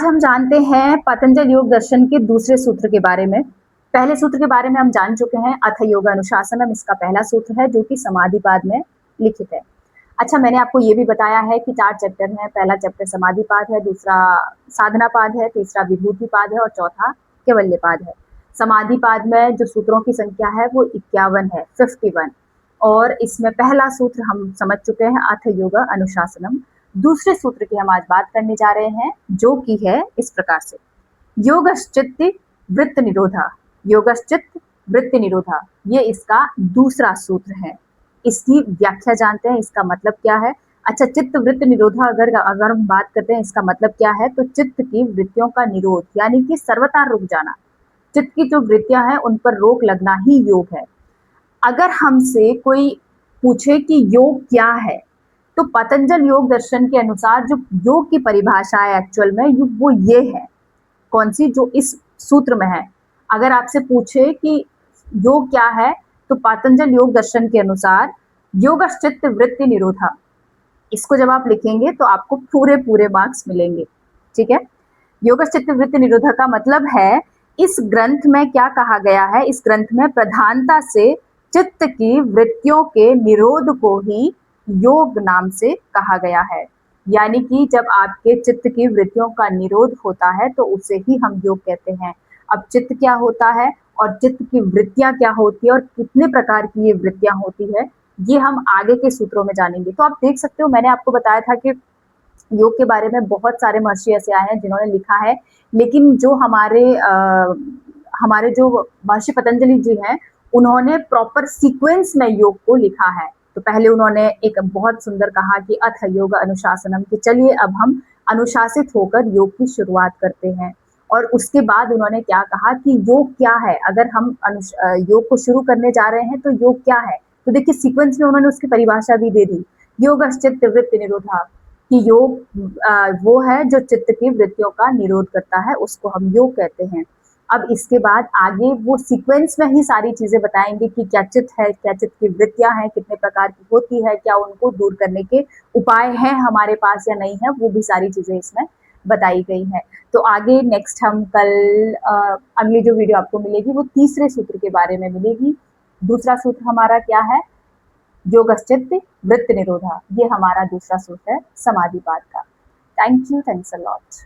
हम जानते हैं पतंजलि योग दर्शन के दूसरे सूत्र के बारे में। पहले सूत्र के बारे में हम जान चुके हैं, अथ योग अनुशासनम इसका पहला सूत्र है जो कि समाधिपाद में लिखित है। अच्छा, मैंने आपको ये भी बताया है कि 4 चैप्टर हैं। पहला चैप्टर समाधिपाद है, दूसरा साधनापाद है, तीसरा विभूतिपाद है और चौथा कैवल्यपाद है। समाधिपाद में जो सूत्रों की संख्या है वो 51 है, 51। और इसमें पहला सूत्र हम समझ चुके हैं, अथ योग अनुशासनम। दूसरे सूत्र की हम आज बात करने जा रहे हैं जो कि है इस प्रकार से, योगश्चित्त वृत्त निरोधा। योगश्चित्त वृत्त निरोधा, ये इसका दूसरा सूत्र है। इसकी व्याख्या जानते हैं, इसका मतलब क्या है। अच्छा, चित्त वृत्त निरोधा अगर हम बात करते हैं इसका मतलब क्या है, तो चित्त की वृत्तियों का निरोध यानी कि सर्वथा रुक जाना। चित्त की जो वृत्तियां हैं उन पर रोक लगना ही योग है। अगर हमसे कोई पूछे कि योग क्या है, तो पतंजल योग दर्शन के अनुसार जो योग की परिभाषा है एक्चुअल में वो ये है। कौन सी? जो इस सूत्र में है। अगर आपसे पूछे कि योग क्या है, तो पतंजल योग दर्शन के अनुसार योगश्चित्त वृत्ति निरोधा, इसको जब आप लिखेंगे तो आपको पूरे पूरे मार्क्स मिलेंगे। ठीक है, योगश्चित्त वृत्ति निरोधा का मतलब है, इस ग्रंथ में क्या कहा गया है, इस ग्रंथ में प्रधानता से चित्त की वृत्तियों के निरोध को ही योग नाम से कहा गया है। यानी कि जब आपके चित्त की वृत्तियों का निरोध होता है तो उसे ही हम योग कहते हैं। अब चित्त क्या होता है और चित्त की वृत्तियां क्या होती है और कितने प्रकार की ये वृत्तियां होती है, ये हम आगे के सूत्रों में जानेंगे। तो आप देख सकते हो, मैंने आपको बताया था कि योग के बारे में बहुत सारे महर्षि ऐसे आए हैं जिन्होंने लिखा है, लेकिन जो हमारे जो महर्षि पतंजलि जी हैं, उन्होंने प्रॉपर सीक्वेंस में योग को लिखा है। तो पहले उन्होंने एक बहुत सुंदर कहा कि अथ योग अनुशासनम, कि चलिए अब हम अनुशासित होकर योग की शुरुआत करते हैं। और उसके बाद उन्होंने क्या कहा कि योग क्या है, अगर हम योग को शुरू करने जा रहे हैं तो योग क्या है। तो देखिए, सीक्वेंस में उन्होंने उसकी परिभाषा भी दे दी, योगश्चित्त वृत्ति निरोधा, कि योग वो है जो चित्त की वृत्तियों का निरोध करता है, उसको हम योग कहते हैं। अब इसके बाद आगे वो सीक्वेंस में ही सारी चीजें बताएंगे कि क्या चित्त है, क्या चित्त की वृत्तियां हैं, कितने प्रकार की होती है, क्या उनको दूर करने के उपाय हैं हमारे पास या नहीं है, वो भी सारी चीजें इसमें बताई गई है। तो आगे नेक्स्ट हम कल अगली जो वीडियो आपको मिलेगी वो तीसरे सूत्र के बारे में मिलेगी। दूसरा सूत्र हमारा क्या है, योगश्चित्त वृत्त निरोधा, ये हमारा दूसरा सूत्र है समाधिपाद का। Thank you, thanks a lot.